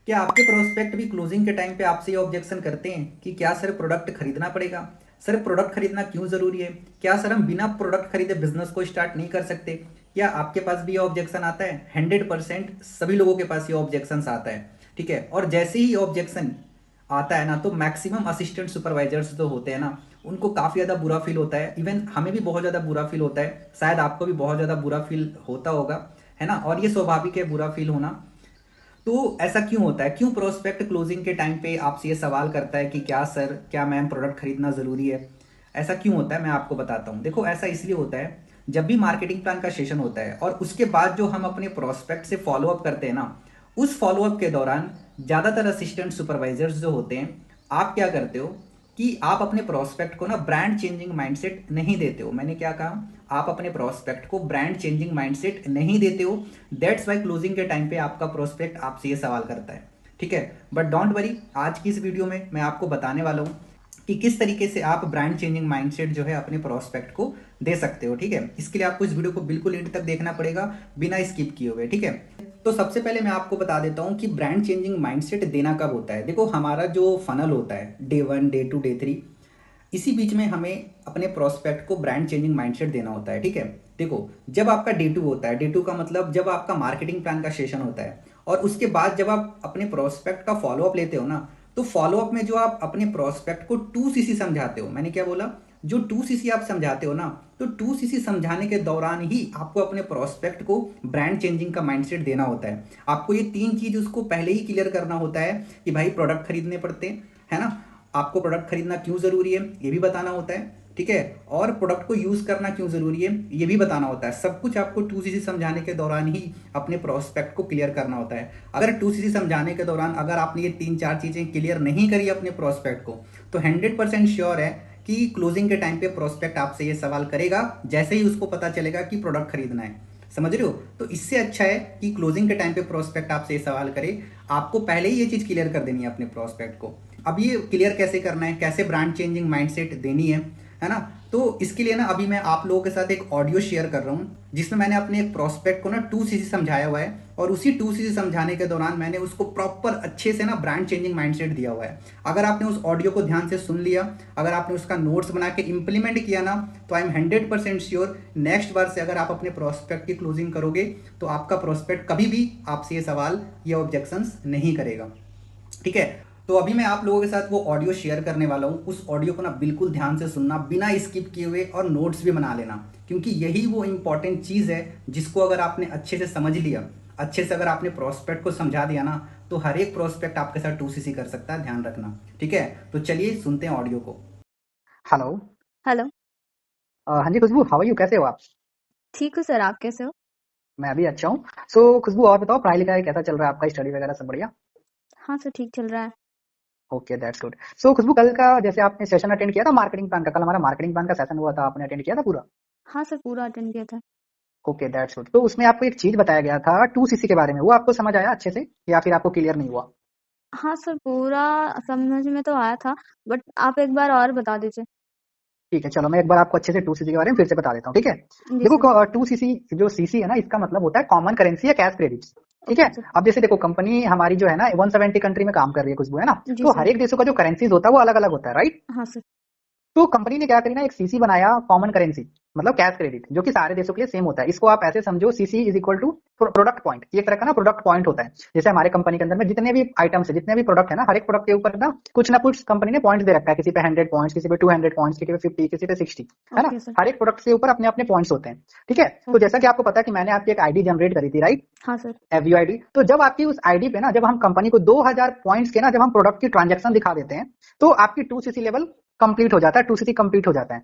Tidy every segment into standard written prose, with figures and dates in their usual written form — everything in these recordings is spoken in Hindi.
क्या आपके प्रोस्पेक्ट भी क्लोजिंग के टाइम पे आपसे ये ऑब्जेक्शन करते हैं कि क्या सर प्रोडक्ट खरीदना पड़ेगा? सर प्रोडक्ट खरीदना क्यों ज़रूरी है? क्या सर हम बिना प्रोडक्ट खरीदे बिजनेस को स्टार्ट नहीं कर सकते? क्या आपके पास भी ये ऑब्जेक्शन आता है? 100% सभी लोगों के पास ये ऑब्जेक्शन आता है। ठीक है, और जैसे ही ऑब्जेक्शन आता है ना, तो मैक्सिमम असिस्टेंट सुपरवाइजर्स जो होते हैं ना, उनको काफ़ी ज़्यादा बुरा फील होता है। इवन हमें भी बहुत ज़्यादा बुरा फील होता है, शायद आपको भी बहुत ज़्यादा बुरा फील होता होगा, है ना? और ये स्वाभाविक है बुरा फील होना। तो ऐसा क्यों होता है? क्यों प्रोस्पेक्ट क्लोजिंग के टाइम पे आपसे ये सवाल करता है कि क्या सर, क्या मैम प्रोडक्ट खरीदना ज़रूरी है? ऐसा क्यों होता है मैं आपको बताता हूँ। देखो, ऐसा इसलिए होता है, जब भी मार्केटिंग प्लान का सेशन होता है और उसके बाद जो हम अपने प्रोस्पेक्ट से फॉलो अप करते हैं ना, उस फॉलो अप के दौरान ज़्यादातर असिस्टेंट सुपरवाइजर्स जो होते हैं, आप क्या करते हो कि आप अपने प्रोस्पेक्ट को ना ब्रांड चेंजिंग माइंडसेट नहीं देते हो। मैंने क्या कहा? आप अपने प्रोस्पेक्ट को ब्रांड चेंजिंग माइंडसेट नहीं देते हो। दैट्स वाई क्लोजिंग के टाइम पे आपका प्रोस्पेक्ट आपसे ये सवाल करता है। ठीक है, बट डोंट वरी, आज की इस वीडियो में मैं आपको बताने वाला हूँ कि किस तरीके से आप ब्रांड चेंजिंग माइंडसेट जो है अपने प्रोस्पेक्ट को दे सकते हो। ठीक है, इसके लिए आपको इस वीडियो को बिल्कुल एंड तक देखना पड़ेगा, बिना स्किप किए हुए। ठीक है, तो सबसे पहले मैं आपको बता देता हूँ कि ब्रांड चेंजिंग माइंडसेट देना कब होता है। देखो, हमारा जो फनल होता है, डे 1, डे 2, डे 3, इसी बीच में हमें अपने प्रोस्पेक्ट को ब्रांड चेंजिंग माइंडसेट देना होता है। ठीक है, देखो, जब आपका डे 2 होता है, डे 2 का मतलब जब आपका मार्केटिंग प्लान का सेशन होता है, और उसके बाद जब आप अपने प्रोस्पेक्ट का फॉलोअप लेते हो ना, तो फॉलोअप में जो आप अपने प्रोस्पेक्ट को 2CC समझाते हो, मैंने क्या बोला? जो 2CC आप समझाते हो ना, तो 2CC समझाने के दौरान ही आपको अपने प्रोस्पेक्ट को ब्रांड चेंजिंग का माइंडसेट देना होता है। आपको ये 3 चीज उसको पहले ही क्लियर करना होता है कि भाई प्रोडक्ट खरीदने पड़ते हैं, है ना? आपको प्रोडक्ट खरीदना क्यों जरूरी है ये भी बताना होता है। ठीक है, और प्रोडक्ट को यूज करना क्यों जरूरी है ये भी बताना होता है। सब कुछ आपको 2CC समझाने के दौरान ही अपने प्रोस्पेक्ट को क्लियर करना होता है। अगर 2CC समझाने के दौरान अगर आपने ये 3-4 चीजें क्लियर नहीं करी अपने प्रोस्पेक्ट को, तो 100% श्योर है कि क्लोजिंग के टाइम पे प्रोस्पेक्ट आपसे ये सवाल करेगा, जैसे ही उसको पता चलेगा कि प्रोडक्ट खरीदना है। समझ रहे हो? तो इससे अच्छा है कि क्लोजिंग के टाइम पे प्रोस्पेक्ट आपसे ये सवाल करे, आपको पहले ही ये चीज क्लियर कर देनी है अपने प्रोस्पेक्ट को। अब ये क्लियर कैसे करना है, कैसे ब्रांड चेंजिंग माइंडसेट देनी है ना? तो इसके लिए ना अभी मैं आप लोगों के साथ एक ऑडियो शेयर कर रहा हूँ, जिसमें मैंने अपने एक प्रोस्पेक्ट को ना 2CC समझाया हुआ है, और उसी 2CC समझाने के दौरान मैंने उसको प्रॉपर अच्छे से ना ब्रांड चेंजिंग माइंडसेट दिया हुआ है। अगर आपने उस ऑडियो को ध्यान से सुन लिया, अगर आपने उसका नोट्स बना के इंप्लीमेंट किया ना, तो आई एम 100% श्योर नेक्स्ट बार से अगर आप अपने प्रोस्पेक्ट की क्लोजिंग करोगे, तो आपका प्रोस्पेक्ट कभी भी आपसे ये सवाल या ऑब्जेक्शंस नहीं करेगा। ठीक है, तो अभी मैं आप लोगों के साथ वो ऑडियो शेयर करने वाला हूँ। उस ऑडियो को ना बिल्कुल ध्यान से सुनना, बिना स्किप किए हुए, और नोट्स भी बना लेना, क्योंकि यही वो इंपॉर्टेंट चीज़ है जिसको अगर आपने अच्छे से समझ लिया, अच्छे से अगर आपने प्रोस्पेक्ट को समझा दिया ना, तो हर एक प्रोस्पेक्ट आपके साथ 2CC कर सकता है, ध्यान रखना। ठीक है, तो चलिए सुनते हैं ऑडियो को। हेलो। हेलो। हाँ जी खुशबू, हाउ आर यू, कैसे हो आप? ठीक हूँ सर, आप कैसे हो? मैं भी अच्छा हूँ। सो खुशबू, और बताओ, पढ़ाई लिखाई कैसा चल रहा है आपका? स्टडी वगैरह सब बढ़िया? हाँ सर, ठीक चल रहा है। Okay, that's good. So Khushboo, कल का जैसे आपने सेशन अटेंड किया था मार्केटिंग प्लान का, कल हमारा मार्केटिंग प्लान का सेशन हुआ था, आपने अटेंड किया था पूरा? हाँ सर, पूरा अटेंड किया था। Okay, that's good. तो उसमें आपको एक चीज बताया गया था 2CC के बारे में, वो आपको समझ आया अच्छे से या फिर आपको क्लियर नहीं हुआ? हाँ सर, पूरा समझ में तो आया था, बट आप एक बार और बता दीजिए। ठीक है, चलो मैं एक बार आपको अच्छे से 2CC के बारे में फिर से बता देता हूँ। ठीक है, जी सर। देखो, 2CC जो सीसी है ना, इसका मतलब होता है कॉमन करेंसी या कैश क्रेडिट्स। ठीक है, ओके सर। अब जैसे देखो, कंपनी हमारी जो है ना 170 कंट्री में काम कर रही है खुशबू, है ना? जी तो सर। हर एक देशों का जो करेंसीज होता है वो अलग अलग होता है, राइट? हाँ सर। तो कंपनी ने क्या करी ना, एक सीसी बनाया, कॉमन करेंसी, मतलब कैश क्रेडिट, जो कि सारे देशों के लिए सेम होता है। इसको आप ऐसे समझो, CC is equal to product point, ये एक तरह का ना प्रोडक्ट पॉइंट होता है। जैसे हमारे कंपनी के अंदर में जितने भी आइटम्स है, जितने भी प्रोडक्ट है ना, हर एक प्रोडक्ट के ऊपर ना कुछ कंपनी ने पॉइंट दे रखा है। किसी पे 100 पॉइंट्स, किसी पे 200 पॉइंट्स, किसी पे 50, किसी पे 60, है ना? Okay sir. हर एक प्रोडक्ट के ऊपर अपने अपने पॉइंट्स होते हैं। ठीक है, तो ओके जैसा सर। कि आपको पता है कि मैंने आपकी एक आईडी जनरेट करी थी, राइट? हाँ सर। FU ID. तो जब आपकी उस आईडी पे ना, जब हम कंपनी को 2000 पॉइंट्स के ना, जब हम प्रोडक्ट की ट्रांजेक्शन दिखा देते हैं, तो आपकी 2CC लेवल कंप्लीट हो जाता है, 2CC कंप्लीट हो जाता है।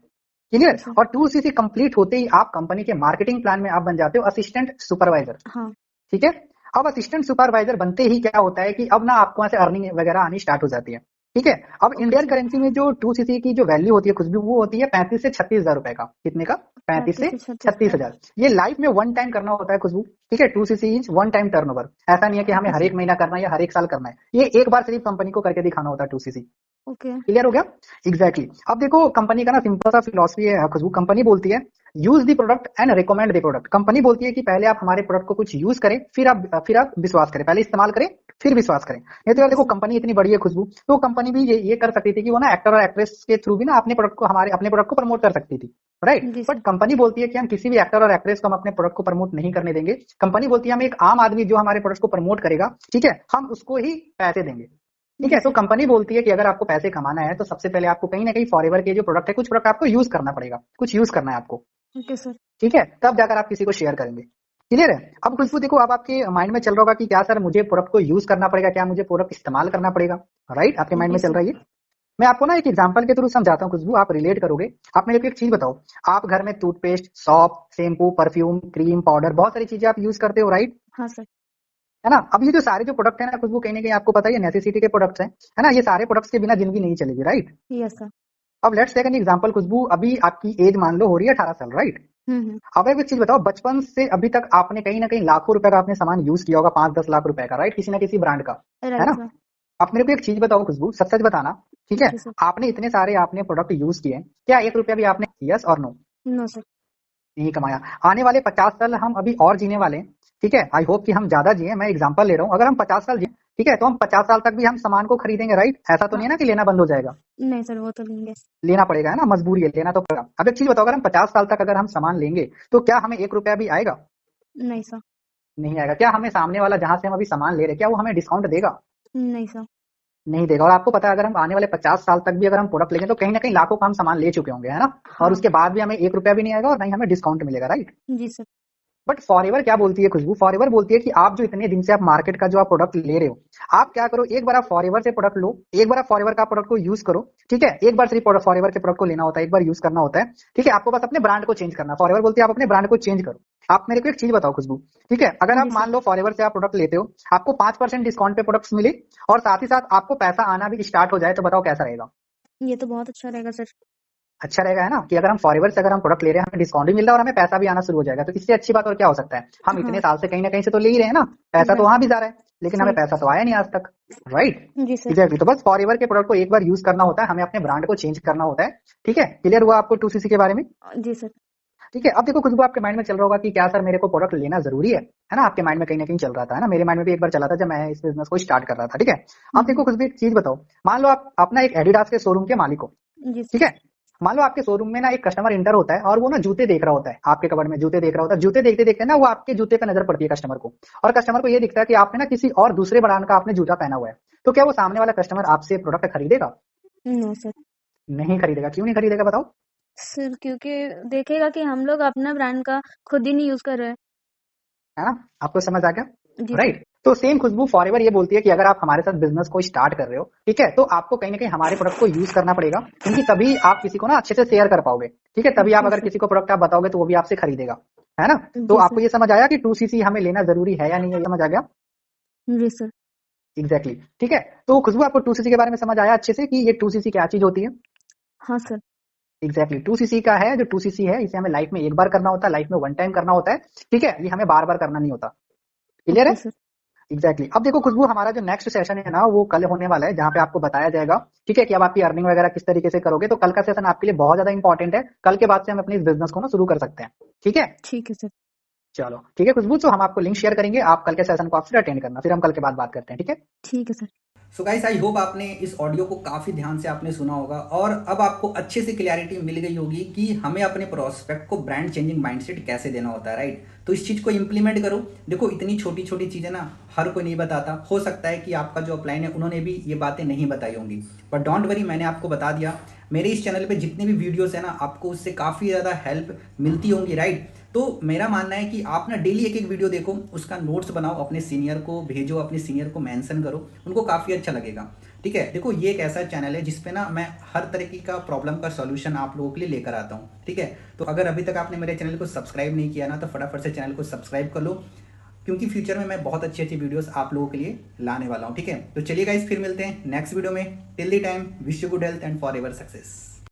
Okay clear? सर। और 2CC कंप्लीट होते ही आप कंपनी के मार्केटिंग प्लान में आप बन जाते हो असिस्टेंट सुपरवाइजर। हाँ। ठीक है, अब असिस्टेंट सुपरवाइजर बनते ही क्या होता है कि अब ना आपको वहां से अर्निंग वगैरह आनी स्टार्ट हो जाती है। ठीक है, अब ओके इंडियन सर। करेंसी में जो 2CC की जो वैल्यू होती है कुछ भी, वो होती है 35 से 36 हजार रुपए का। कितने का? 35 से 35 से 36 हजार। 36 हजार। ये लाइफ में वन टाइम करना होता है खुशबू। ठीक है, 2CC is one time turnover. ऐसा नहीं है कि हमें ओके हर सर। एक महीना करना है या हर एक साल करना है, ये एक बार सिर्फ कंपनी को करके दिखाना होता है 2CC। ओके। क्लियर हो गया? एग्जैक्टली अब देखो कंपनी का ना सिंपल सा फिलॉसफी है खुशबू। कंपनी बोलती है use the product and recommend the product. Company बोलती है कि पहले आप हमारे प्रोडक्ट को कुछ यूज करें, फिर आप विश्वास करें। पहले इस्तेमाल करें फिर विश्वास करें। ये तो यार देखो कंपनी इतनी बड़ी है खुशबू, तो कंपनी भी ये कर सकती थी कि वो ना एक्टर और एक्ट्रेस के थ्रू भी ना अपने प्रोडक्ट को प्रमोट कर सकती थी, राइट। जी बट सर। कंपनी बोलती है कि हम किसी भी एक्टर और एक्ट्रेस को हम अपने प्रोडक्ट को प्रमोट नहीं करने देंगे। कंपनी बोलती है हम एक आम आदमी जो हमारे प्रोडक्ट को प्रमोट करेगा, ठीक है, हम उसको ही पैसे देंगे। ठीक जी है, तो सर। कंपनी बोलती है कि अगर आपको पैसे कमाना है तो सबसे पहले आपको कहीं ना कहीं फॉरएवर के जो प्रोडक्ट है, कुछ प्रोडक्ट आपको यूज करना पड़ेगा, कुछ यूज करना है आपको, ओके सर। ठीक है, तब जाकर आप किसी को शेयर करेंगे। क्लियर है? अब खुशबू देखो, अब आपके माइंड में चल रहा होगा कि क्या सर मुझे प्रोडक्ट को यूज करना पड़ेगा, क्या मुझे प्रोडक्ट इस्तेमाल करना पड़ेगा, राइट, आपके माइंड जी में चल सर। रहा है ये। मैं आपको ना एक एग्जांपल के थ्रू समझाता हूँ खुशबू, आप रिलेट करोगे। आप मेरे को एक चीज बताओ, आप घर में toothpaste, shop, shampoo, perfume, cream, powder, बहुत सारी चीजें आप यूज करते हो, राइट, हाँ सर। है ना। अब ये जो सारे जो प्रोडक्ट है ना खुशबू, कहीं ना कहीं आपको पता है ये नेसेसिटी के प्रोडक्ट्स हैं, है ना। ये सारे प्रोडक्ट्स के बिना जिंदगी नहीं चलेगी, राइट। Yes sir. अब लेट्स टेक एन एग्जांपल खुशबू, अभी आपकी एज मान लो हो रही है 18 साल, राइट। हम्म। अब एक चीज बताओ, बचपन से अभी तक आपने कहीं ना कहीं लाखों रुपए का आपने सामान यूज किया होगा, 5-10 लाख रुपए का, राइट, किसी ना किसी ब्रांड का, है राइट ना। सर। आप मेरे को एक चीज बताओ खुशबू, सच सच बताना, ठीक है, जी सर। आपने इतने सारे आपने प्रोडक्ट यूज किए, क्या 1 रुपया भी आपने, यस और नो, नो सर। नहीं कमाया? आने वाले 50 साल हम अभी और जीने वाले हैं, ठीक है, आई होप कि हम ज्यादा जिए, मैं एग्जांपल ले रहा हूँ। अगर हम 50 साल जिए, ठीक है, तो हम 50 साल तक भी हम सामान को खरीदेंगे, राइट। ऐसा तो हाँ। नहीं है ना कि लेना बंद हो जाएगा, नहीं सर, वो तो लेंगे। लेना पड़ेगा, है ना, मजबूरी है, लेना तो पड़ेगा। अब एक चीज बताओ, अगर हम 50 साल तक अगर हम सामान लेंगे तो क्या हमें 1 रुपया भी आएगा? नहीं सर। नहीं आएगा। क्या हमें सामने वाला जहां से हम अभी सामान ले रहे हैं, क्या वो हमें डिस्काउंट देगा? नहीं सर। नहीं देगा। और आपको पता है अगर हम आने वाले 50 साल तक भी अगर हम प्रोडक्ट लेंगे तो कहीं ना कहीं लाखों का हम सामान ले चुके होंगे, है ना। और हाँ। उसके बाद भी हमें 1 रुपया भी नहीं आएगा और नहीं हमें डिस्काउंट मिलेगा, राइट। जी सर। बट फॉरएवर क्या बोलती है खुशबू, फॉरएवर बोलती है कि आप जो इतने दिन से आप मार्केट का जो आप प्रोडक्ट ले रहे हो, आप क्या करो, एक बार आप फॉरएवर से प्रोडक्ट लो, एक बार आप फॉरएवर का प्रोडक्ट को यूज करो, ठीक है, एक बार सिर्फ फॉरएवर के प्रोडक्ट को लेना होता है, एक बार यूज करना होता है, ठीक है, आपको बस अपने ब्रांड को चेंज करना। फॉरएवर बोलती है आप अपने ब्रांड को चेंज करो। आप मेरे को एक चीज बताओ खुशबू, ठीक है, अगर आप जी मान सर। लो फॉरएवर से आप प्रोडक्ट लेते हो, आपको 5% डिस्काउंट पे प्रोडक्ट्स मिले और साथ ही साथ आपको पैसा आना भी स्टार्ट हो जाए, तो बताओ कैसा रहेगा? ये तो बहुत अच्छा रहेगा सर। अच्छा रहेगा, है ना, कि अगर हम फॉरएवर से अगर हम प्रोडक्ट ले रहे हैं, हमें डिस्काउंट भी मिल रहा है और हमें पैसा भी आना शुरू हो जाएगा, तो इससे अच्छी बात और क्या हो सकता है। हम इतने हाँ। साल से कहीं ना कहीं से तो ले ही रहे हैं ना, पैसा तो राइट। वहां भी जा रहा है, लेकिन हमें सही। पैसा तो आया नहीं आज तक, राइट। जी सर। एग्जैक्टली, तो बस फॉरएवर के प्रोडक्ट को एक बार यूज करना होता है, हमें अपने ब्रांड को चेंज करना होता है, ठीक है। क्लियर हुआ आपको 2CC के बारे में? जी सर। ठीक है। अब देखो खुशबू, आपके माइंड में चल रहा होगा कि क्या सर मेरे को प्रोडक्ट लेना जरूरी है ना। आपके माइंड में कहीं ना कहीं चल रहा था, है ना, मेरे माइंड में भी एक बार चला था जब मैं इस बिजनेस को स्टार्ट कर रहा था, ठीक है। अब देखो खुशबू, एक चीज बताओ, मान लो आप अपना एक एडिडास के शोरूम के मालिक हो, जी ठीक सर। है। मान लो आपके शोरूम में ना एक कस्टमर इंटर होता है और वो ना जूते देख रहा होता है, आपके कबर्ड में जूते देख रहा होता है, जूते देखते देखते ना वो आपके जूते पे नजर पड़ती है कस्टमर को, और कस्टमर को ये दिखता है कि आपने ना किसी और दूसरे ब्रांड का आपने जूता पहना हुआ है, तो क्या वो सामने वाला कस्टमर आपसे प्रोडक्ट खरीदेगा? No sir. नहीं खरीदेगा। क्यों नहीं खरीदेगा बताओ? सर क्योंकि देखेगा कि हम लोग अपना ब्रांड का खुद ही नहीं यूज कर रहे हैं। है ना, आपको समझ आ गया, जी सर। राइट। तो सेम खुशबू फॉरएवर ये बोलती है कि अगर आप हमारे साथ बिजनेस को स्टार्ट कर रहे हो, ठीक है, तो आपको कहीं ना कहीं हमारे प्रोडक्ट को यूज करना पड़ेगा, क्योंकि तभी आप किसी को ना अच्छे से शेयर कर पाओगे, ठीक है, तभी आप जी अगर सर। किसी को प्रोडक्ट आप बताओगे तो वो भी आपसे खरीदेगा, है ना। तो जी आपको सर। ये समझ आया कि 2CC हमें लेना जरूरी है या नहीं है, ये समझ आ गया? जी सर। एग्जैक्टली, ठीक है। तो खुशबू आपको 2CC के बारे में समझ आया अच्छे से कि ये 2CC क्या चीज होती है? हाँ सर। एग्जैक्टली 2CC का है, जो 2CC है इसे हमें लाइफ में एक बार करना होता है, लाइफ में वन टाइम करना होता है, ठीक है, ये हमें बार बार करना नहीं होता। क्लियर है? Okay sir. एग्जैक्टली। अब देखो खुशबू, हमारा जो नेक्स्ट सेशन है ना वो कल होने वाला है, जहाँ पे आपको बताया जाएगा, ठीक है, कि अब आपकी अर्निंग वगैरह किस तरीके से करोगे। तो कल का सेशन आपके लिए बहुत ज्यादा इंपॉर्टेंट है, कल के बाद से हम अपने इस बिजनेस को ना शुरू कर सकते हैं, ठीक है। ठीक है सर। चलो ठीक है खुशबू, तो हम आपको लिंक शेयर करेंगे, आप कल के सेशन को आप फिर अटेंड करना, फिर हम कल के बाद बात करते हैं, ठीक है। ठीक है sir. So guys, I hope आपने इस ऑडियो को काफ़ी ध्यान से आपने सुना होगा और अब आपको अच्छे से क्लैरिटी मिल गई होगी कि हमें अपने प्रोस्पेक्ट को ब्रांड चेंजिंग माइंडसेट कैसे देना होता है, राइट। तो इस चीज़ को इंप्लीमेंट करो। देखो इतनी छोटी छोटी चीज़ें ना हर कोई नहीं बताता, हो सकता है कि आपका जो अपलाइन है उन्होंने भी ये बातें नहीं बताई होंगी, बट डोंट वरी, मैंने आपको बता दिया। मेरे इस चैनल पे जितने भी वीडियोस है ना, आपको उससे काफ़ी ज़्यादा हेल्प मिलती होंगी, राइट। तो मेरा मानना है कि आप ना डेली एक एक वीडियो देखो, उसका नोट्स बनाओ, अपने सीनियर को भेजो, अपने सीनियर को मेंशन करो, उनको काफ़ी अच्छा लगेगा, ठीक है। देखो ये एक ऐसा चैनल है जिसपे ना मैं हर तरीके का प्रॉब्लम का सॉल्यूशन आप लोगों के लिए लेकर आता हूँ, ठीक है। तो अगर अभी तक आपने मेरे चैनल को सब्सक्राइब नहीं किया ना, तो फटाफट से चैनल को सब्सक्राइब कर लो, क्योंकि फ्यूचर में मैं बहुत अच्छी अच्छी वीडियोस आप लोगों के लिए लाने वाला हूँ, ठीक है। तो चलिए गाइस, फिर मिलते हैं नेक्स्ट वीडियो में। Till the time, wish you good health and for ever success.